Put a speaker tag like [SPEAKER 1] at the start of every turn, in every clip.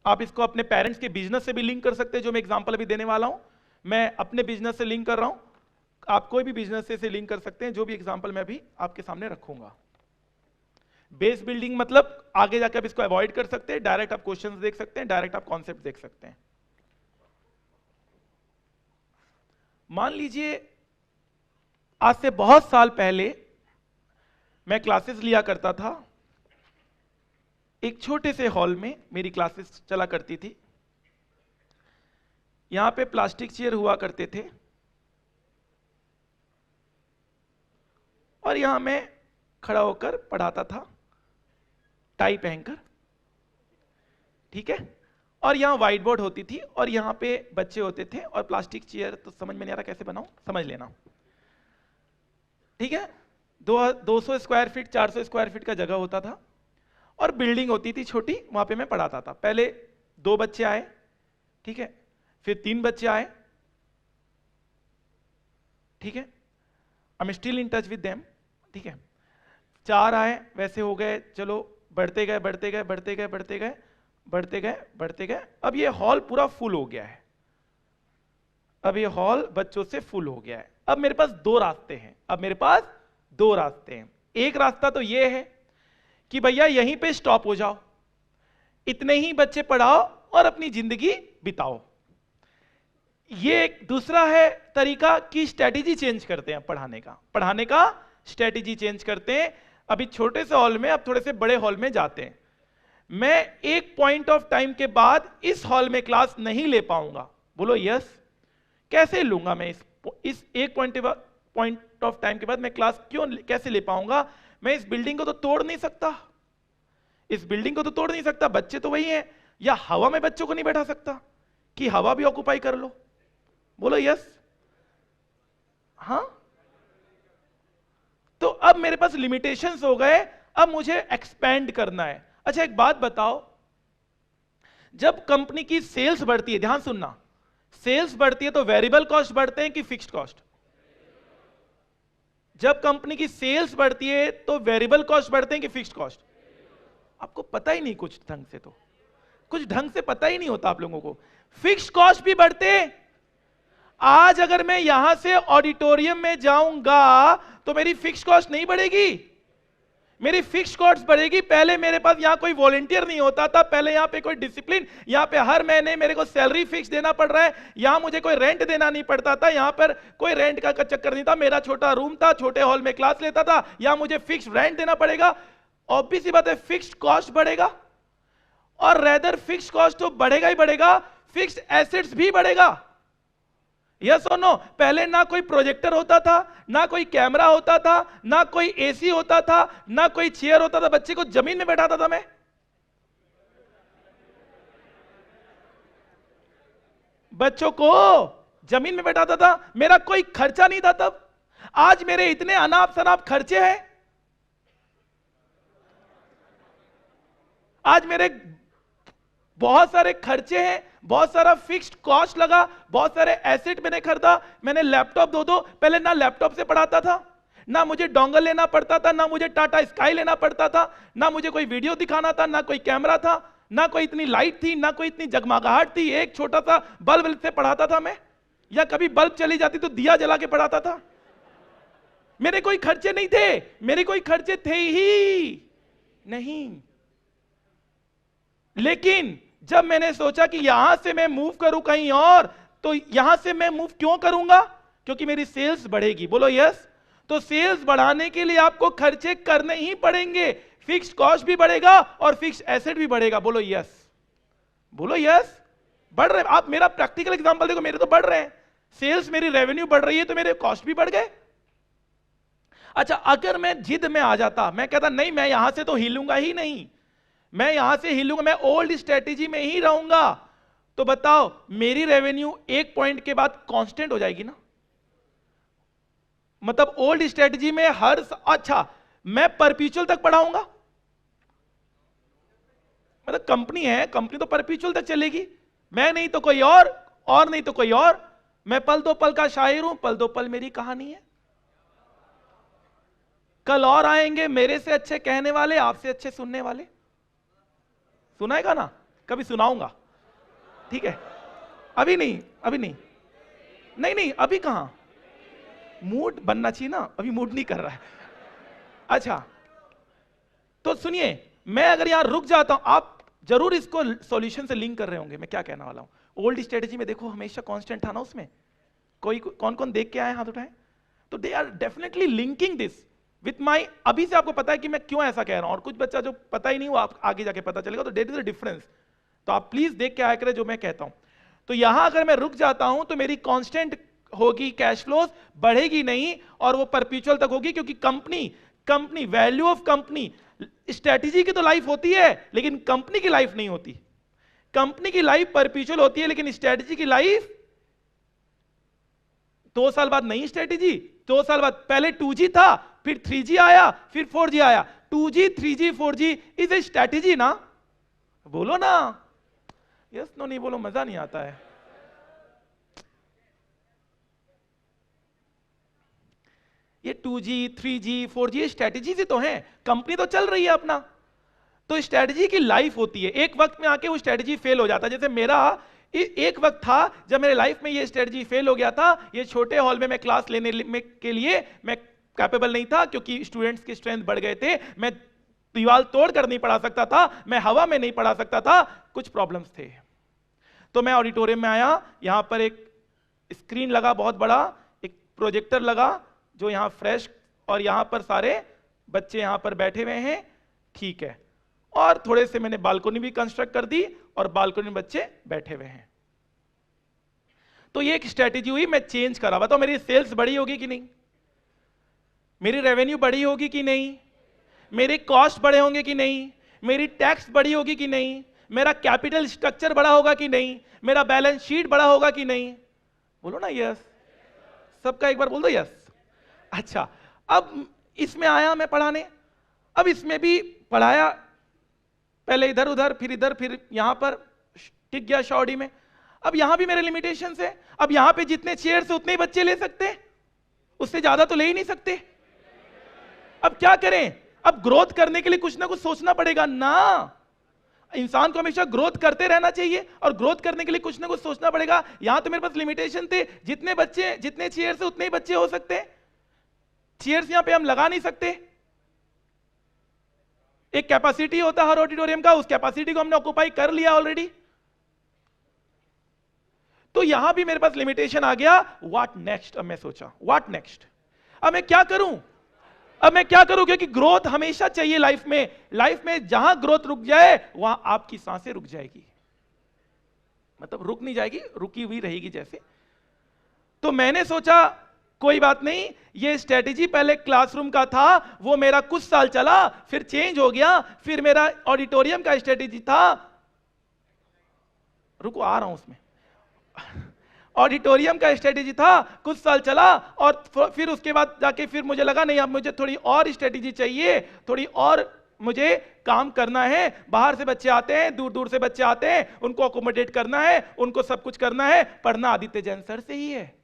[SPEAKER 1] आप इसको अपने पेरेंट्स के बिजनेस से भी लिंक कर सकते हैं, जो मैं एग्जांपल अभी देने वाला हूं, मैं अपने बिजनेस से लिंक कर रहा हूं, आप कोई भी बिजनेस से लिंक कर सकते हैं, जो भी एग्जांपल मैं अभी आपके सामने रखूंगा। बेस बिल्डिंग मतलब आगे जाकर आप इसको अवॉइड कर सकते हैं, डायरेक्ट आप क्वेश्चंस देख सकते हैं, डायरेक्ट आप कॉन्सेप्ट देख सकते हैं। मान लीजिए आज से बहुत साल पहले मैं क्लासेस लिया करता था, एक छोटे से हॉल में मेरी क्लासेस चला करती थी। यहां पे प्लास्टिक चेयर हुआ करते थे और यहां मैं खड़ा होकर पढ़ाता था, टाई पहनकर, ठीक है। और यहां व्हाइट बोर्ड होती थी और यहां पे बच्चे होते थे और प्लास्टिक चेयर तो समझ में नहीं आ रहा कैसे बनाऊं, समझ लेना, ठीक है। 200 स्क्वायर फीट 400 स्क्वायर फीट का जगह होता था और बिल्डिंग होती थी छोटी, वहां पे मैं पढ़ाता था। पहले 2 बच्चे आए, ठीक है, फिर 3 बच्चे आए, ठीक है, I am still in touch with them, ठीक है। 4 आए, वैसे हो गए, चलो बढ़ते गए बढ़ते गए बढ़ते गए बढ़ते गए बढ़ते गए बढ़ते गए, अब ये हॉल पूरा फुल हो गया है, अब ये हॉल बच्चों से फुल हो गया है। अब मेरे पास 2 रास्ते हैं, अब मेरे पास 2 रास्ते हैं। एक रास्ता तो ये है कि भैया यहीं पे स्टॉप हो जाओ, इतने ही बच्चे पढ़ाओ और अपनी जिंदगी बिताओ। ये एक दूसरा है तरीका कि स्ट्रेटेजी चेंज करते हैं, पढ़ाने का स्ट्रेटेजी चेंज करते हैं। अभी छोटे से हॉल में, अब थोड़े से बड़े हॉल में जाते हैं। मैं एक पॉइंट ऑफ टाइम के बाद इस हॉल में क्लास नहीं ले पाऊंगा, बोलो यस। कैसे लूंगा मैं इस एक पॉइंट ऑफ टाइम के बाद मैं क्लास कैसे ले पाऊंगा? मैं इस बिल्डिंग को तो तोड़ नहीं सकता, इस बिल्डिंग को तो तोड़ नहीं सकता, बच्चे तो वही हैं, या हवा में बच्चों को नहीं बैठा सकता कि हवा भी ऑक्युपाई कर लो, बोलो यस। हाँ, तो अब मेरे पास लिमिटेशंस हो गए, अब मुझे एक्सपेंड करना है। अच्छा एक बात बताओ, जब कंपनी की सेल्स बढ़ती है, ध्यान सुनना, सेल्स बढ़ती है तो वेरिएबल कॉस्ट बढ़ते हैं कि फिक्स्ड कॉस्ट? जब कंपनी की सेल्स बढ़ती है तो वेरिएबल कॉस्ट बढ़ते हैं कि फिक्स्ड कॉस्ट? आपको पता ही नहीं कुछ ढंग से, तो कुछ ढंग से पता ही नहीं होता आप लोगों को। फिक्स्ड कॉस्ट भी बढ़ते हैं। आज अगर मैं यहां से ऑडिटोरियम में जाऊंगा तो मेरी फिक्स्ड कॉस्ट नहीं बढ़ेगी, मेरी फिक्स्ड कॉस्ट बढ़ेगी। पहले मेरे पास यहां कोई वॉलंटियर नहीं होता था, पहले यहां पे कोई डिसिप्लिन, यहां पे हर महीने मेरे को सैलरी फिक्स देना पड़ रहा है, यहां मुझे कोई रेंट देना नहीं पड़ता था, यहां पर कोई रेंट का चक्कर नहीं था, मेरा छोटा रूम था, छोटे हॉल में क्लास लेता था, यहां मुझे फिक्स रेंट देना पड़ेगा। ऑब्वियस सी बात है, फिक्स्ड कॉस्ट बढ़ेगा, और रेदर फिक्स्ड कॉस्ट तो बढ़ेगा ही बढ़ेगा, फिक्स्ड एसेट्स भी बढ़ेगा। यस और नो? पहले ना कोई प्रोजेक्टर होता था, ना कोई कैमरा होता था, ना कोई एसी होता था, ना कोई चेयर होता था, बच्चे को जमीन में बैठाता था मैं, बच्चों को जमीन में बैठाता था, मेरा कोई खर्चा नहीं था तब। आज मेरे इतने अनाप शनाप खर्चे हैं, आज मेरे बहुत सारे खर्चे हैं, बहुत सारा फिक्स्ड कॉस्ट लगा, बहुत सारे एसेट मैंने खरीदा, मैंने लैपटॉप दो, पहले ना लैपटॉप से पढ़ाता था, ना मुझे डोंगल लेना पड़ता था, ना मुझे टाटा स्काई लेना पड़ता था, ना मुझे कोई वीडियो दिखाना था, ना कोई कैमरा था, ना कोई इतनी लाइट थी, ना कोई इतनी जगमगाहट थी, एक छोटा सा बल्ब से पढ़ाता था मैं, या कभी बल्ब चली जाती तो दिया जला के पढ़ाता था। मेरे कोई खर्चे नहीं थे, मेरे कोई खर्चे थे ही नहीं। लेकिन जब मैंने सोचा कि यहां से मैं मूव करूं कहीं और, तो यहां से मैं मूव क्यों करूंगा? क्योंकि मेरी सेल्स बढ़ेगी, बोलो यस। तो सेल्स बढ़ाने के लिए आपको खर्चे करने ही पड़ेंगे, फिक्स्ड कॉस्ट भी बढ़ेगा और फिक्स्ड एसेट भी बढ़ेगा, बोलो यस, बोलो यस। बढ़ रहे, आप मेरा प्रैक्टिकल एग्जांपल देखो, मेरे तो बढ़ रहे हैं, सेल्स मेरी रेवेन्यू बढ़ रही है तो मेरे कॉस्ट भी बढ़ गए। अच्छा अगर मैं जिद में आ जाता, मैं कहता नहीं मैं यहां से तो हिलूंगा ही नहीं, मैं यहां से हिलूंगा, मैं ओल्ड स्ट्रेटेजी में ही रहूंगा, तो बताओ मेरी रेवेन्यू एक पॉइंट के बाद कांस्टेंट हो जाएगी ना? मतलब ओल्ड स्ट्रेटेजी में अच्छा मैं परपीचुअल तक पढ़ाऊंगा, मतलब कंपनी है, कंपनी तो परपीचुअल तक चलेगी, मैं नहीं तो कोई और नहीं तो कोई और, मैं पल दो पल का शायर हूं, पल दो पल मेरी कहानी है। कल और आएंगे मेरे से अच्छे कहने वाले, आपसे अच्छे सुनने वाले, सुनाएगा ना? कभी सुनाऊंगा, ठीक है? अभी नहीं, अभी नहीं, नहीं नहीं, अभी कहां, मूड बनना चाहिए ना, अभी मूड नहीं कर रहा है। अच्छा तो सुनिए, मैं अगर यहां रुक जाता हूं, आप जरूर इसको सॉल्यूशन से लिंक कर रहे होंगे मैं क्या कहने वाला हूं। ओल्ड स्ट्रेटेजी में देखो हमेशा कांस्टेंट था ना उसमें, कोई कौन कौन देख के आए हाथ उठाए, तो they are definitely linking this with my, अभी से आपको पता है कि मैं क्यों ऐसा कह रहा हूं, और कुछ बच्चा जो पता ही नहीं वो आप आगे जाके पता चलेगा, तो डेट इज द डिफरेंस। तो आप प्लीज देख के आया करें जो मैं कहता हूं। तो यहां अगर मैं रुक जाता हूं तो मेरी कांस्टेंट होगी, कैश फ्लोज बढ़ेगी नहीं, और वो परपेचुअल तक होगी, क्योंकि company value of company, strategy की तो लाइफ होती है लेकिन कंपनी की लाइफ नहीं होती। कंपनी की लाइफ परपेचुअल होती है लेकिन स्ट्रेटेजी की लाइफ 2 साल बाद नई स्ट्रेटेजी, 2 साल बाद, पहले 2G था, फिर 3G आया, फिर 4G आया। 2G 3G 4G is a strategy ना, बोलो ना, यस नो नहीं बोलो, मजा नहीं आता है। ये 2G 3G 4G स्ट्रेटेजी से तो है, कंपनी तो चल रही है अपना, तो स्ट्रेटेजी की लाइफ होती है, एक वक्त में आके वो स्ट्रेटेजी फेल हो जाता है। जैसे मेरा एक वक्त था जब मेरे लाइफ में ये स्ट्रेटेजी फेल हो गया था, ये छोटे हॉल में मैं क्लास लेने के लिए मैं कैपेबल नहीं था, क्योंकि स्टूडेंट्स की स्ट्रेंथ बढ़ गए थे, मैं दीवार तोड़ कर नहीं पढ़ा सकता था, मैं हवा में नहीं पढ़ा सकता था, कुछ प्रॉब्लम्स थे। तो मैं ऑडिटोरियम में आया, यहां पर एक स्क्रीन लगा बहुत बड़ा, एक प्रोजेक्टर लगा जो यहां फ्रेश, और यहां पर सारे बच्चे यहां पर बैठे हुए हैं, ठीक है, और थोड़े से मैंने बालकनी भी कंस्ट्रक्ट कर दी और बालकनी में बच्चे बैठे हुए हैं। तो ये एक स्ट्रेटेजी हुई, मैं चेंज करा। बताओ मेरी सेल्स बढ़ी होगी कि नहीं, मेरी रेवेन्यू बढ़ी होगी कि नहीं, मेरे कॉस्ट बढ़े होंगे कि नहीं, मेरी टैक्स बढ़ी होगी कि नहीं, मेरा कैपिटल स्ट्रक्चर बढ़ा होगा कि नहीं, मेरा बैलेंस शीट बढ़ा होगा कि नहीं, बोलो ना यस, सबका एक बार बोल दो यस। अच्छा, अब इसमें आया मैं पढ़ाने, अब इसमें भी पढ़ाया, पहले इधर उधर, फिर इधर, फिर यहां पर टिक गया शॉर्डी में। अब यहां भी मेरे लिमिटेशन है, अब यहां पे जितने चेयर से उतने ही बच्चे ले सकते, उससे ज्यादा तो ले ही नहीं सकते। अब क्या करें, अब ग्रोथ करने के लिए कुछ ना कुछ सोचना पड़ेगा ना, इंसान को हमेशा ग्रोथ करते रहना चाहिए, और ग्रोथ करने के लिए कुछ ना कुछ सोचना पड़ेगा। यहां तो मेरे पास लिमिटेशन थे, जितने बच्चे, जितने चेयर से उतने ही बच्चे हो सकते, चेयर्स यहां पे हम लगा नहीं सकते, एक कैपेसिटी होता है हर ऑडिटोरियम का, उस कैपेसिटी को हमने ऑक्युपाई कर लिया ऑलरेडी। तो यहां भी मेरे पास लिमिटेशन आ गया, व्हाट नेक्स्ट। अब मैं सोचा व्हाट नेक्स्ट, अब मैं क्या करूं, अब मैं क्या करूं, क्योंकि ग्रोथ हमेशा चाहिए लाइफ में। लाइफ में जहां ग्रोथ रुक जाए वहां आपकी सांसें रुक जाएगी, मतलब रुक नहीं जाएगी, रुकी हुई रहेगी जैसे। तो मैंने सोचा कोई बात नहीं, ये स्ट्रेटेजी पहले क्लासरूम का था, वो मेरा कुछ साल चला, फिर चेंज हो गया, फिर मेरा ऑडिटोरियम का स्ट्रेटेजी था, रुको आ रहा हूं उसमें, ऑडिटोरियम का स्ट्रेटेजी था, कुछ साल चला, और फिर उसके बाद जाके फिर मुझे लगा नहीं, अब मुझे थोड़ी और स्ट्रेटेजी चाहिए, थोड़ी और मुझे काम करना है। बाहर से बच्चे आते हैं, दूर दूर से बच्चे आते हैं, उनको अकोमोडेट करना है, उनको सब कुछ करना है, पढ़ना आदित्य जैन सर से ही है।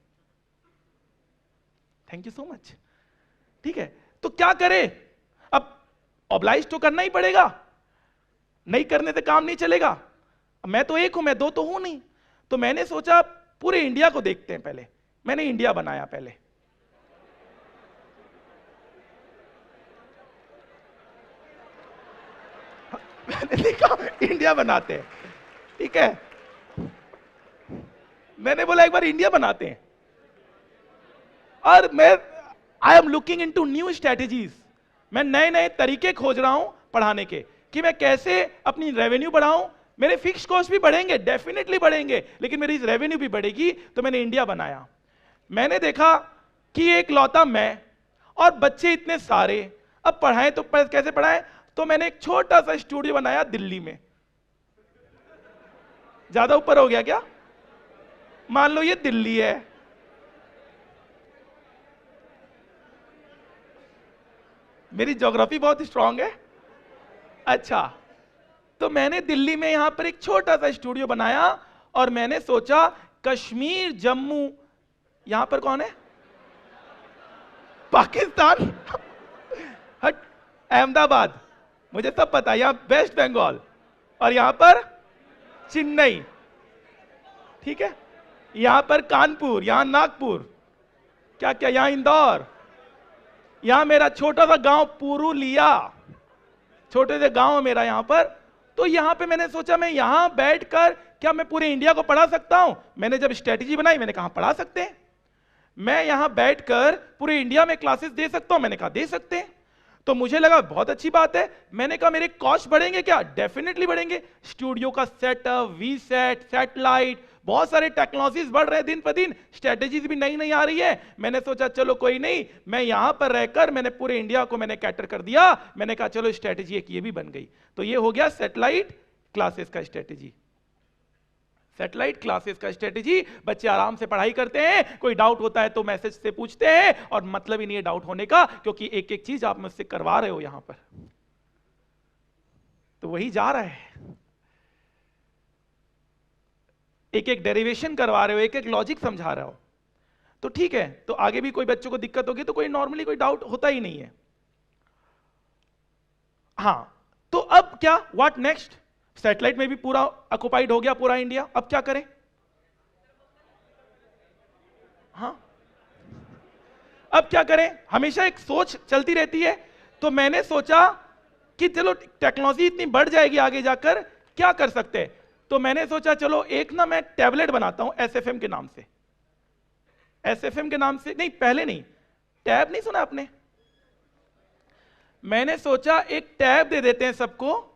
[SPEAKER 1] थैंक यू सो मच, ठीक है। तो क्या करें, अब ऑब्लाइज तो करना ही पड़ेगा, नहीं करने से काम नहीं चलेगा। मैं तो एक हूं, मैं दो तो हूं नहीं। तो मैंने सोचा पूरे इंडिया को देखते हैं पहले, मैंने इंडिया बनाया पहले। मैंने देखा इंडिया बनाते हैं, ठीक है, मैंने बोला एक बार इंडिया बनाते हैं, और मैं I am looking into new strategies, मैं नए नए तरीके खोज रहा हूं पढ़ाने के, कि मैं कैसे अपनी रेवेन्यू बढ़ाऊं। मेरे फिक्स कॉस्ट भी बढ़ेंगे, डेफिनेटली बढ़ेंगे, लेकिन मेरी रेवेन्यू भी बढ़ेगी। तो मैंने इंडिया बनाया। मैंने देखा कि एक लौता मैं और बच्चे इतने सारे, अब पढ़ाएं तो कैसे पढ़ाएं, तो मैंने एक छोटा सा स्टूडियो बनाया दिल्ली में। ज्यादा ऊपर हो गया क्या, मान लो ये दिल्ली है, मेरी ज्योग्राफी बहुत स्ट्रांग है। अच्छा, तो मैंने दिल्ली में यहां पर एक छोटा सा स्टूडियो बनाया, और मैंने सोचा कश्मीर, जम्मू, यहां पर कौन है, पाकिस्तान, अहमदाबाद, मुझे सब पता, यहां वेस्ट बंगाल, और यहां पर चेन्नई, ठीक है, यहां पर कानपुर, यहां नागपुर, क्या क्या, यहां इंदौर, यहां मेरा छोटा सा गांव पुरुलिया, छोटे से गांव है मेरा यहां पर। तो यहां पे मैंने सोचा मैं यहां बैठकर क्या मैं पूरे इंडिया को पढ़ा सकता हूं? मैंने जब स्ट्रेटेजी बनाई मैंने कहा पढ़ा सकते हैं, मैं यहां बैठकर पूरे इंडिया में क्लासेस दे सकता हूं, मैंने कहा दे सकते हैं। तो मुझे लगा बहुत अच्छी बात है। मैंने कहा मेरे कॉस्ट बढ़ेंगे क्या? डेफिनेटली बढ़ेंगे। स्टूडियो का सेटअप, वी सेट, सैटेलाइट, बहुत सारे टेक्नोलॉजीज बढ़ रहे हैं दिन पर दिन, स्ट्रेटेजीज भी नई नई आ रही है। मैंने सोचा चलो कोई नहीं, मैं यहां पर रहकर मैंने पूरे इंडिया को मैंने कैटर कर दिया। मैंने कहा चलो स्ट्रेटेजी एक ये भी बन गई। तो ये हो गया सैटेलाइट क्लासेस का स्ट्रेटेजी। सैटेलाइट क्लासेस का स्ट्रेटेजी, बच्चे आराम से पढ़ाई करते हैं, कोई डाउट होता है तो मैसेज से पूछते हैं, और मतलब ही नहीं है डाउट होने का, क्योंकि एक एक चीज आप मुझसे करवा रहे हो यहां पर, तो वही जा रहा है। एक एक डेरिवेशन करवा रहे हो, एक एक लॉजिक समझा रहे हो, तो ठीक है। तो आगे भी कोई बच्चों को दिक्कत होगी तो कोई नॉर्मली कोई डाउट होता ही नहीं है। हां, तो अब क्या, व्हाट नेक्स्ट? सैटेलाइट में भी पूरा ऑक्युपाइड हो गया पूरा इंडिया, अब क्या करें? हाँ, अब क्या करें? हमेशा एक सोच चलती रहती है। तो मैंने सोचा कि चलो टेक्नोलॉजी इतनी बढ़ जाएगी आगे जाकर, क्या कर सकते हैं? तो मैंने सोचा चलो एक ना मैं टैबलेट बनाता हूं एसएफएम के नाम से। एसएफएम के नाम से नहीं, पहले नहीं, टैब नहीं सुना आपने? मैंने सोचा एक टैब दे देते हैं सबको,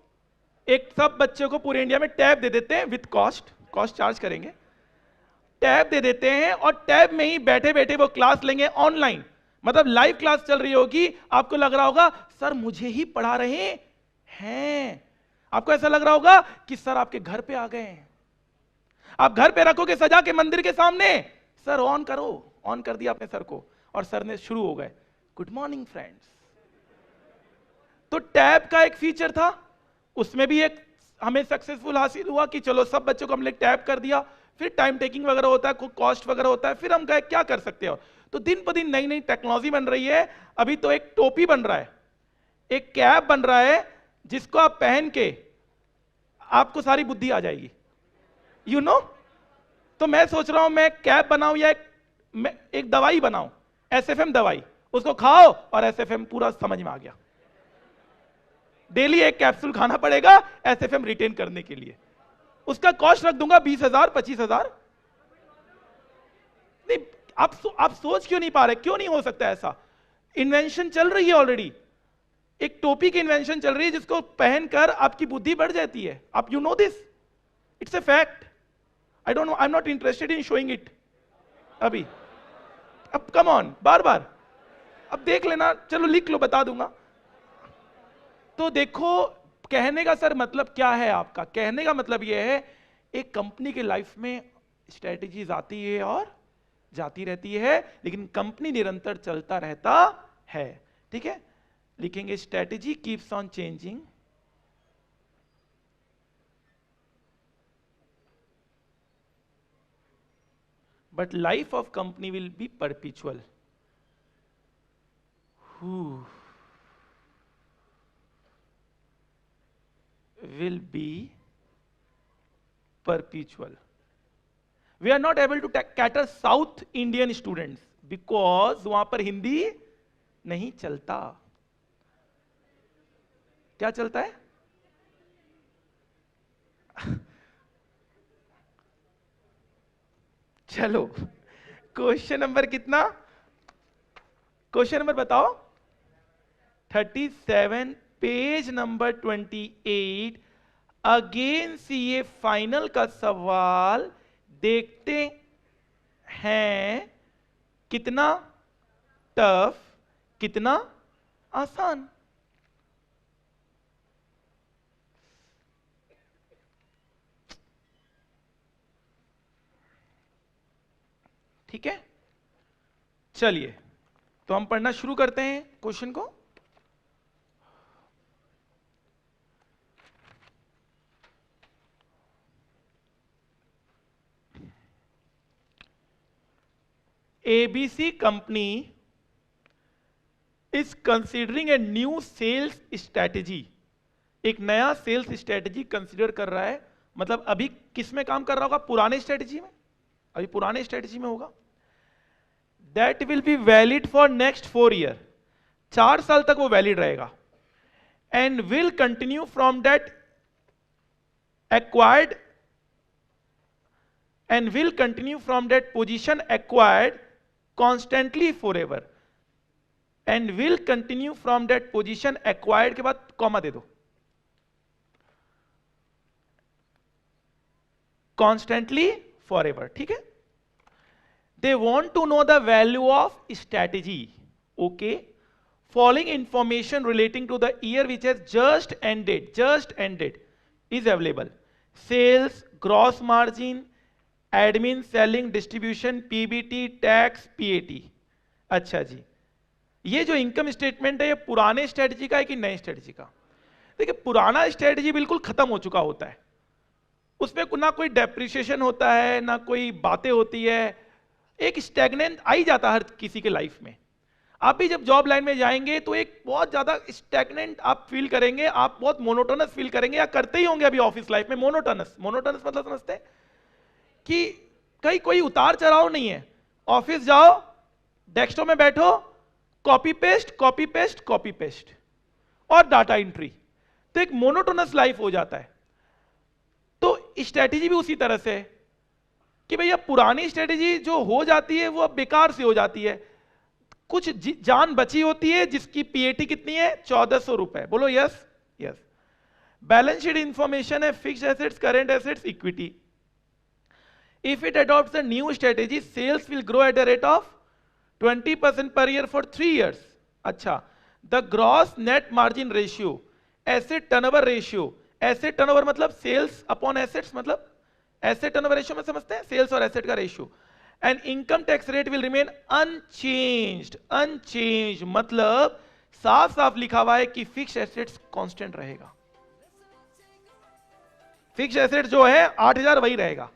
[SPEAKER 1] एक सब बच्चों को पूरे इंडिया में टैब दे देते हैं विद कॉस्ट चार्ज करेंगे, टैब दे देते हैं, और टैब में ही बैठे बैठे वो क्लास लेंगे ऑनलाइन, मतलब लाइव क्लास चल रही होगी। आपको लग रहा होगा सर मुझे ही पढ़ा रहे हैं, आपको ऐसा लग रहा होगा कि सर आपके घर पे आ गए हैं। आप घर पे रखोगे सजा के मंदिर के सामने, सर ऑन करो, ऑन कर दिया अपने सर को, और सर ने शुरू हो गए, गुड मॉर्निंग फ्रेंड्स। तो टैब का एक फीचर था, उसमें भी एक हमें सक्सेसफुल हासिल हुआ कि चलो सब बच्चों को हमने टैब कर दिया। फिर टाइम टेकिंग वगैरह होता है, कोई कॉस्ट वगैरह होता है, फिर हम कहे क्या कर सकते हो। तो दिन पर दिन नई नई टेक्नोलॉजी बन रही है। अभी तो एक टोपी बन रहा है, एक कैप बन रहा है, जिसको आप पहन के आपको सारी बुद्धि आ जाएगी, यू नो। तो मैं सोच रहा हूं मैं कैप बनाऊं या एक दवाई बनाऊं, एसएफएम दवाई, उसको खाओ और एसएफएम पूरा समझ में आ गया। डेली एक कैप्सूल खाना पड़ेगा एसएफएम रिटेन करने के लिए। उसका कॉस्ट रख दूंगा 20,000 25,000। नहीं, आप सोच क्यों नहीं पा रहे? क्यों नहीं हो सकता ऐसा? इन्वेंशन चल रही है ऑलरेडी, एक टोपी की इन्वेंशन चल रही है जिसको पहनकर आपकी बुद्धि बढ़ जाती है। आप you know this, it's a fact. I don't know, I am not interested in showing it अभी। अब कम ऑन, बार बार अब देख लेना, चलो लिख लो, बता दूंगा। तो देखो, कहने का सर मतलब क्या है आपका? कहने का मतलब यह है एक कंपनी के लाइफ में स्ट्रेटजीज आती है और जाती रहती है, लेकिन कंपनी निरंतर चलता रहता है। ठीक है, लिखेंगे strategy keeps on changing, but life of company will be perpetual. will be perpetual. We are not able to cater South Indian students because वहां पर हिंदी नहीं चलता। क्या चलता है? चलो, क्वेश्चन नंबर कितना? क्वेश्चन नंबर बताओ। 37, page number 28। Again CA final का सवाल देखते हैं, कितना टफ, कितना आसान। ठीक है, चलिए तो हम पढ़ना शुरू करते हैं क्वेश्चन को। ABC company is considering a new sales strategy। एक नया सेल्स स्ट्रेटजी कंसीडर कर रहा है। मतलब अभी किस में काम कर रहा होगा? पुराने स्ट्रेटजी में, अभी पुराने स्ट्रेटजी में होगा। That will be valid for next 4 year, 4 साल तक वो वैलिड रहेगा। And will continue from that acquired and will continue from that position acquired constantly forever, and will continue from that position acquired के बाद comma दे दो, constantly forever, ठीक है। they want to know the value of strategy, okay, following information relating to the year which has just ended is available: sales, gross margin, admin, selling, distribution, PBT, tax, PAT. अच्छा जी, ये जो income statement है ये पुराने strategy का है कि नए स्ट्रेटजी का? देखिए, पुराना स्ट्रेटजी बिल्कुल खत्म हो चुका होता है, उसमें ना कोई डेप्रिसिएशन होता है, ना कोई बातें होती है, एक स्टैग्नेंट आ ही जाता है हर किसी के लाइफ में। आप भी जब जॉब लाइन में जाएंगे तो एक बहुत ज्यादा स्टैग्नेंट आप फील करेंगे, आप बहुत मोनोटोनस फील करेंगे, या करते ही होंगे अभी ऑफिस लाइफ में। मोनोटोनस मतलब समझते हैं कि कहीं कोई उतार चढ़ाव नहीं है। ऑफिस जाओ, डेस्कटॉप में बैठो, कॉपी पेस्ट और डाटा एंट्री, तो एक मोनोटोनस लाइफ हो जाता है। तो स्ट्रेटेजी भी उसी तरह से है कि भैया पुरानी स्ट्रेटेजी जो हो जाती है वो अब बेकार से हो जाती है। कुछ जान बची होती है जिसकी पीएटी कितनी है? 1400 रुपए। बोलो यस। बैलेंस शीट इंफॉर्मेशन है, fixed assets, current assets, equity. If it adopts a new strategy, sales will grow at a rate of 20% per year for 3 years. अच्छा, the gross net margin ratio, asset turnover ratio, asset turnover मतलब sales upon assets, मतलब asset turnover ratio में समझते हैं, sales और asset का ratio, and income tax rate will remain unchanged मतलब साफ लिखा हुआ है कि फिक्स्ड एसेट्स कांस्टेंट रहेगा। फिक्स्ड एसेट जो है 8000 वही रहेगा,